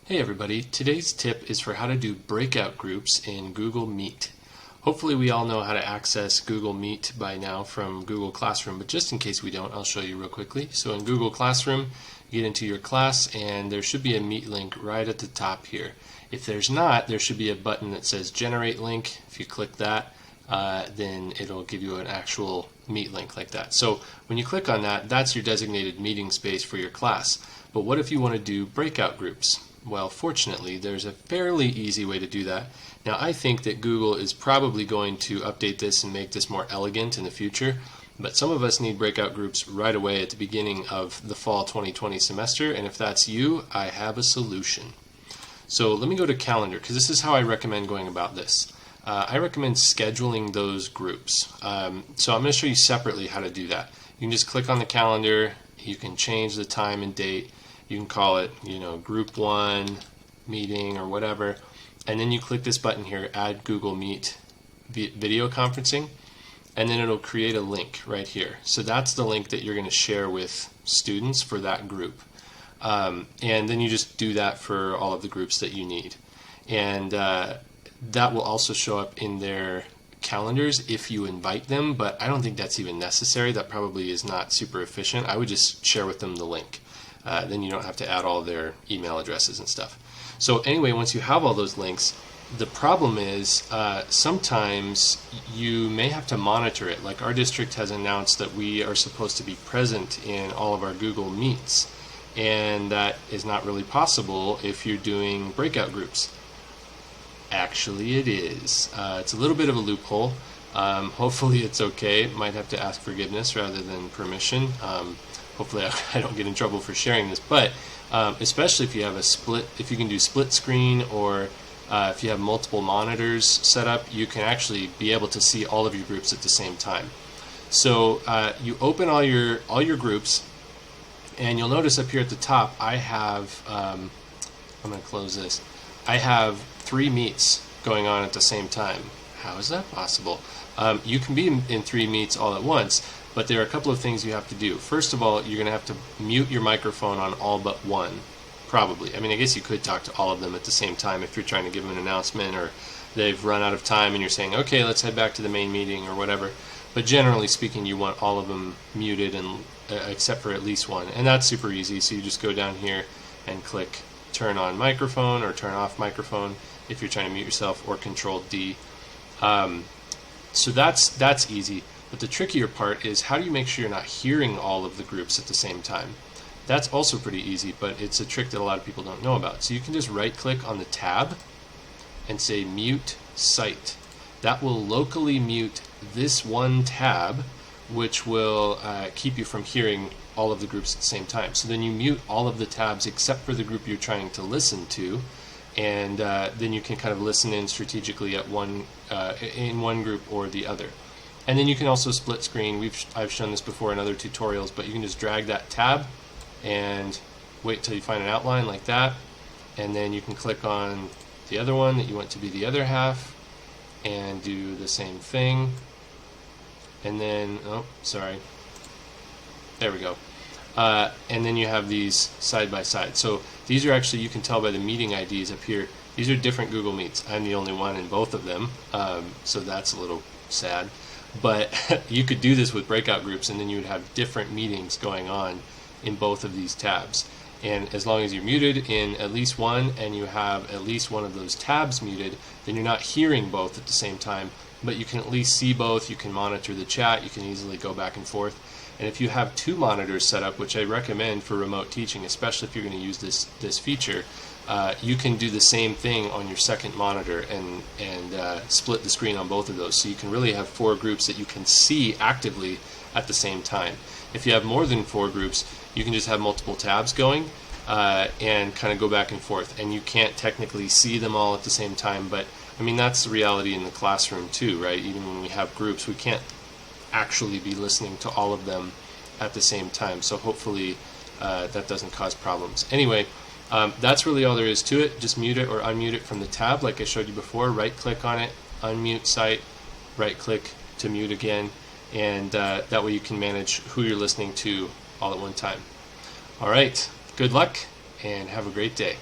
Hey everybody, today's tip is for how to do breakout groups in Google Meet. Hopefully we all know how to access Google Meet by now from Google Classroom, but just in case we don't, I'll show you real quickly. So in Google Classroom, you get into your class and there should be a Meet link right at the top here. If there's not, there should be a button that says Generate Link. If you click that, then it'll give you an actual Meet link like that. So when you click on that, that's your designated meeting space for your class. But what if you want to do breakout groups? Well, fortunately, there's a fairly easy way to do that. Now, I think that Google is probably going to update this and make this more elegant in the future, but some of us need breakout groups right away at the beginning of the fall 2020 semester, and if that's you, I have a solution. So let me go to Calendar, because this is how I recommend going about this. I recommend scheduling those groups. So I'm going to show you separately how to do that. You can just click on the calendar, you can change the time and date. You can call it, group 1 meeting or whatever, and then you click this button here, Add Google Meet Video Conferencing, and then it'll create a link right here. So that's the link that you're going to share with students for that group. And then you just do that for all of the groups that you need. And that will also show up in their calendars if you invite them, but I don't think that's even necessary. That probably is not super efficient. I would just share with them the link. Then you don't have to add all their email addresses and stuff. So anyway, once you have all those links, the problem is sometimes you may have to monitor it. Like our district has announced that we are supposed to be present in all of our Google Meets, and that is not really possible if you're doing breakout groups. Actually, it is. It's a little bit of a loophole. Hopefully it's okay. Might have to ask forgiveness rather than permission. Hopefully I don't get in trouble for sharing this, but especially if you have if you can do split screen, or if you have multiple monitors set up, you can actually be able to see all of your groups at the same time. So you open all your groups, and you'll notice up here at the top I have, I'm going to close this, I have 3 meets going on at the same time. How is that possible? You can be in 3 meets all at once, but there are a couple of things you have to do. First of all, you're going to have to mute your microphone on all but one, probably. I mean, I guess you could talk to all of them at the same time if you're trying to give them an announcement, or they've run out of time and you're saying, okay, let's head back to the main meeting or whatever. But generally speaking, you want all of them muted, and except for at least one. And that's super easy. So you just go down here and click turn on microphone or turn off microphone if you're trying to mute yourself, or Control D. So that's easy. But the trickier part is, how do you make sure you're not hearing all of the groups at the same time? That's also pretty easy, but it's a trick that a lot of people don't know about. So you can just right click on the tab and say Mute Site. That will locally mute this one tab, which will keep you from hearing all of the groups at the same time. So then you mute all of the tabs except for the group you're trying to listen to, and then you can kind of listen in strategically at in one group or the other. And then you can also split screen. I've shown this before in other tutorials, but you can just drag that tab and wait till you find an outline like that, and then you can click on the other one that you want to be the other half and do the same thing. And then, there we go. And then you have these side by side. So these are actually, you can tell by the meeting IDs up here, these are different Google Meets. I'm the only one in both of them, so that's a little sad. But you could do this with breakout groups, and then you would have different meetings going on in both of these tabs. And as long as you're muted in at least one, and you have at least one of those tabs muted, then you're not hearing both at the same time, but you can at least see both. You can monitor the chat, you can easily go back and forth. And if you have 2 monitors set up, which I recommend for remote teaching, especially if you're going to use this feature, you can do the same thing on your second monitor and split the screen on both of those. So you can really have 4 groups that you can see actively at the same time. If you have more than 4 groups, you can just have multiple tabs going and kind of go back and forth. And you can't technically see them all at the same time, but I mean, that's the reality in the classroom too, right? Even when we have groups, we can't actually be listening to all of them at the same time. So hopefully that doesn't cause problems. Anyway, that's really all there is to it. Just mute it or unmute it from the tab like I showed you before. Right click on it, unmute site, right click to mute again, and that way you can manage who you're listening to all at one time. All right, good luck and have a great day.